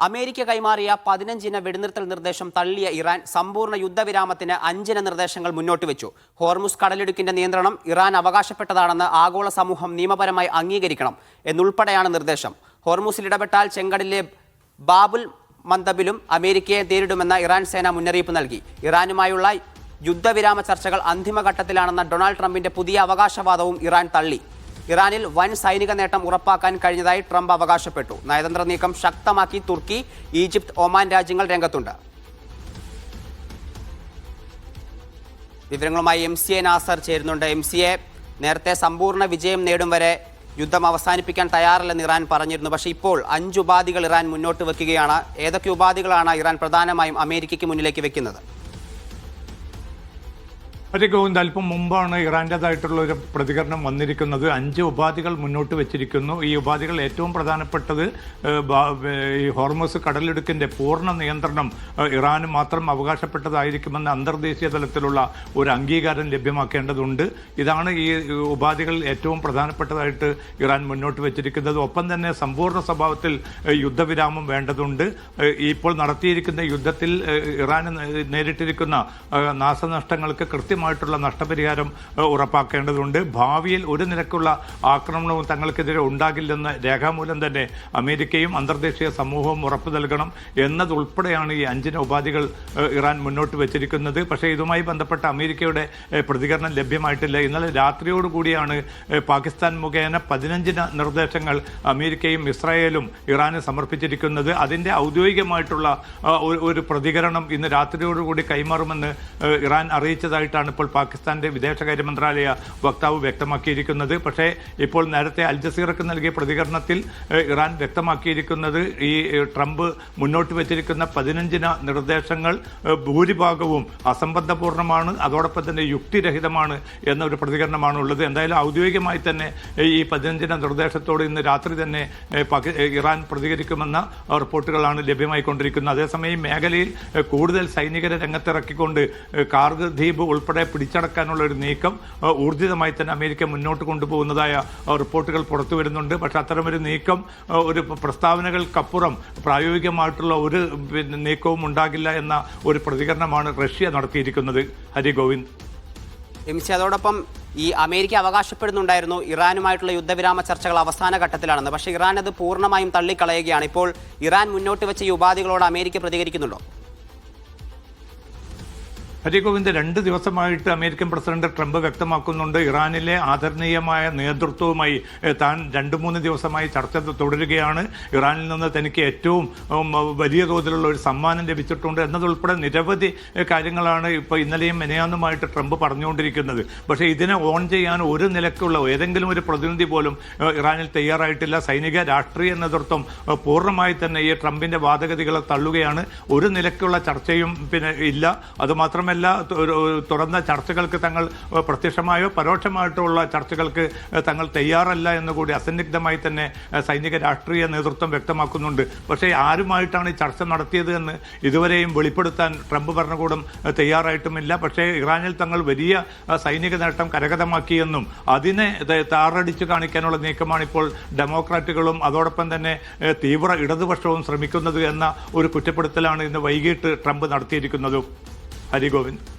America കൈമാറിയ 15 വെടിനിർത്തൽ നിർദ്ദേശം തള്ളിയ ഇറാൻ സമ്പൂർണ്ണ യുദ്ധവിരാമത്തിന് 5 നിർദ്ദേശങ്ങൾ മുന്നോട്ട് വെച്ചു. ഹോർമുസ് കടലിടുക്കിന്റെ നിയന്ത്രണം ഇറാൻ അവകാശപ്പെട്ടതാണെന്ന് ആഗോള സമൂഹം നിയമപരമായി അംഗീകരിക്കണം എന്നുൾപ്പെടെയാണ് നിർദ്ദേശം. ഹോർമുസിൽ ഇടപെട്ടാൽ ചെങ്കടലിലെ ബാബുൽ മന്ദബിലും അമേരിക്കയെ നേരിടുമെന്ന് ഇറാൻ സേന മുന്നറിയിപ്പ് നൽകി. ഇറാനുമായുള്ള യുദ്ധവിരാമ ചർച്ചകൾ അന്തിമഘട്ടത്തിലാണെന്ന ഡൊണാൾഡ് ട്രംപിന്റെ പുതിയ അവകാശവാദവും ഇറാൻ തള്ളി. ഇറാനിൽ വൻ സൈനിക നേട്ടം ഉറപ്പാക്കാൻ കഴിഞ്ഞതായി ട്രംപ് അവകാശപ്പെട്ടു. നയതന്ത്ര നീക്കം ശക്തമാക്കി തുർക്കി, ഈജിപ്ത്, ഒമാൻ രാജ്യങ്ങൾ രംഗത്തുണ്ട്. വിവരങ്ങളുമായി MCA നാസർ ചേരുന്നുണ്ട്. MCA, നേരത്തെ സമ്പൂർണ്ണ വിജയം നേടും വരെ യുദ്ധം അവസാനിപ്പിക്കാൻ തയ്യാറല്ലെന്ന് ഇറാൻ പറഞ്ഞിരുന്നു. പക്ഷേ ഇപ്പോൾ 5 ഉപാധികൾ ഇറാൻ മുന്നോട്ട് വെക്കുകയാണ്. ഏതൊക്കെ ഉപാധികളാണ് ഇറാൻ പ്രധാനമായും അമേരിക്കയ്ക്ക് മുന്നിലേക്ക് വെക്കുന്നത്? ഗോവിന്ദ്, അല്പം മുമ്പാണ് ഇറാൻ്റേതായിട്ടുള്ള ഒരു പ്രതികരണം വന്നിരിക്കുന്നത്. 5 ഉപാധികൾ മുന്നോട്ട് വെച്ചിരിക്കുന്നു. ഈ ഉപാധികൾ ഏറ്റവും പ്രധാനപ്പെട്ടത് ഈ ഹോർമുസ് കടലിടുക്കിൻ്റെ പൂർണ്ണ നിയന്ത്രണം ഇറാന് മാത്രം അവകാശപ്പെട്ടതായിരിക്കുമെന്ന് അന്തർദേശീയ തലത്തിലുള്ള ഒരു അംഗീകാരം ലഭ്യമാക്കേണ്ടതുണ്ട്. ഇതാണ് ഈ ഉപാധികൾ ഏറ്റവും പ്രധാനപ്പെട്ടതായിട്ട് ഇറാൻ മുന്നോട്ട് വെച്ചിരിക്കുന്നത്. ഒപ്പം തന്നെ സമ്പൂർണ്ണ സ്വഭാവത്തിൽ യുദ്ധവിരാമം വേണ്ടതുണ്ട്. ഇപ്പോൾ നടത്തിയിരിക്കുന്ന യുദ്ധത്തിൽ ഇറാൻ നേരിട്ടിരിക്കുന്ന നാശനഷ്ടങ്ങൾക്ക് കൃത്യമായിട്ടുള്ള നഷ്ടപരിഹാരം ഉറപ്പാക്കേണ്ടതുണ്ട്. ഭാവിയിൽ ഒരു നിരക്കുള്ള ആക്രമണവും തങ്ങൾക്കെതിരെ ഉണ്ടാകില്ലെന്ന് രേഖാമൂലം തന്നെ അമേരിക്കയും അന്തർദേശീയ സമൂഹവും ഉറപ്പു നൽകണം എന്നതുൾപ്പെടെയാണ് ഈ 5 ഉപാധികൾ ഇറാൻ മുന്നോട്ട് വെച്ചിരിക്കുന്നത്. പക്ഷേ ഇതുമായി ബന്ധപ്പെട്ട അമേരിക്കയുടെ പ്രതികരണം ലഭ്യമായിട്ടില്ല. ഇന്നലെ രാത്രിയോടുകൂടിയാണ് പാകിസ്ഥാൻ മുഖേന 15 നിർദ്ദേശങ്ങൾ അമേരിക്കയും ഇസ്രായേലും ഇറാന് സമർപ്പിച്ചിരിക്കുന്നത്. അതിൻ്റെ ഔദ്യോഗികമായിട്ടുള്ള ഒരു പ്രതികരണം ഇന്ന് രാത്രിയോടുകൂടി കൈമാറുമെന്ന് ഇറാൻ അറിയിച്ചതായിട്ടാണ് ഇപ്പോൾ പാകിസ്ഥാന്റെ വിദേശകാര്യ മന്ത്രാലയ വക്താവ് വ്യക്തമാക്കിയിരിക്കുന്നത്. പക്ഷേ ഇപ്പോൾ നേരത്തെ അൽ ജസീറക്ക് നൽകിയ പ്രതികരണത്തിൽ ഇറാൻ വ്യക്തമാക്കിയിരിക്കുന്നത് ഈ ട്രംപ് മുന്നോട്ട് വെച്ചിരിക്കുന്ന 15 നിർദ്ദേശങ്ങൾ ഭൂരിഭാഗവും അസംബന്ധപൂർണ്ണമാണ്, അതോടൊപ്പം തന്നെ യുക്തിരഹിതമാണ് എന്നൊരു പ്രതികരണമാണ് ഉള്ളത്. എന്തായാലും ഔദ്യോഗികമായി തന്നെ ഈ 15 നിർദ്ദേശത്തോട് ഇന്ന് രാത്രി തന്നെ ഇറാൻ പ്രതികരിക്കുമെന്ന റിപ്പോർട്ടുകളാണ് ലഭ്യമായിക്കൊണ്ടിരിക്കുന്നത്. അതേസമയം മേഖലയിൽ കൂടുതൽ സൈനികരെ രംഗത്തിറക്കിക്കൊണ്ട് കാർഗിൽ ദ്വീപ് ഉൾപ്പെടെ പിടിച്ചടക്കാനുള്ള ഒരു നീക്കം ഊർജിതമായി തന്നെ അമേരിക്ക മുന്നോട്ട് കൊണ്ടുപോകുന്നതായ റിപ്പോർട്ടുകൾ പുറത്തു വരുന്നുണ്ട്. പക്ഷെ അത്തരമൊരു നീക്കം ഒരു പ്രസ്താവനകൾക്കപ്പുറം പ്രായോഗികമായിട്ടുള്ള ഒരു നീക്കവും ഉണ്ടാകില്ല എന്ന ഒരു പ്രതികരണമാണ് റഷ്യ നടത്തിയിരിക്കുന്നത്. ഹരി ഗോവിന്ദ്. അതോടൊപ്പം ഈ അമേരിക്ക അവകാശപ്പെടുന്നുണ്ടായിരുന്നു ഇറാനുമായിട്ടുള്ള യുദ്ധവിരാമ ചർച്ചകൾ അവസാന ഘട്ടത്തിലാണെന്ന്. പക്ഷേ ഇറാൻ അത് പൂർണ്ണമായും തള്ളിക്കളയുകയാണ്. ഇപ്പോൾ ഇറാൻ മുന്നോട്ട് വെച്ച ഈ ഉപാധികളോട് അമേരിക്ക പ്രതികരിക്കുന്നുണ്ടോ? ഹരിഗോവിന്ദ്, 2 ദിവസമായിട്ട് അമേരിക്കൻ പ്രസിഡന്റ് ട്രംപ് വ്യക്തമാക്കുന്നുണ്ട് ഇറാനിലെ ആദരണീയമായ നേതൃത്വവുമായി താൻ 2-3 ദിവസമായി ചർച്ച തുടരുകയാണ്. ഇറാനിൽ നിന്ന് തനിക്ക് ഏറ്റവും വലിയ തോതിലുള്ള ഒരു സമ്മാനം ലഭിച്ചിട്ടുണ്ട് എന്നതുൾപ്പെടെ നിരവധി കാര്യങ്ങളാണ് ഇപ്പോൾ ഇന്നലെയും മെനയാന്നുമായിട്ട് ട്രംപ് പറഞ്ഞുകൊണ്ടിരിക്കുന്നത്. പക്ഷേ ഇതിനെ ഓൺ ചെയ്യാൻ ഒരു നിലക്കുള്ള ഏതെങ്കിലും ഒരു പ്രതിനിധി പോലും ഇറാനിൽ തയ്യാറായിട്ടില്ല. സൈനിക രാഷ്ട്രീയ നേതൃത്വം പൂർണ്ണമായി തന്നെ ഈ ട്രംപിന്റെ വാദഗതികളെ തള്ളുകയാണ്. ഒരു നിലക്കുള്ള ചർച്ചയും ഇല്ല. അതുമാത്രമല്ല, തുറന്ന ചർച്ചകൾക്ക് തങ്ങൾ പ്രത്യക്ഷമായോ പരോക്ഷമായിട്ടുള്ള ചർച്ചകൾക്ക് തങ്ങൾ തയ്യാറല്ല എന്നുകൂടി അസന്നിഗ്ധമായി തന്നെ സൈനിക രാഷ്ട്രീയ നേതൃത്വം വ്യക്തമാക്കുന്നുണ്ട്. പക്ഷേ ആരുമായിട്ടാണ് ഈ ചർച്ച നടത്തിയത് എന്ന് ഇതുവരെയും വെളിപ്പെടുത്താൻ ട്രംപ് ഭരണകൂടം തയ്യാറായിട്ടുമില്ല. പക്ഷേ ഇറാനിൽ തങ്ങൾ വലിയ സൈനിക നേട്ടം കരഗതമാക്കിയെന്നും അതിനെ താറടിച്ചു കാണിക്കാനുള്ള നീക്കമാണ് ഇപ്പോൾ ഡെമോക്രാറ്റുകളും അതോടൊപ്പം തന്നെ തീവ്ര ഇടതുപക്ഷവും ശ്രമിക്കുന്നത് എന്ന ഒരു കുറ്റപ്പെടുത്തലാണ് ഇന്ന് വൈകിട്ട് ട്രംപ് നടത്തിയിരിക്കുന്നത്. ഹരി ഗോവിന്ദ്.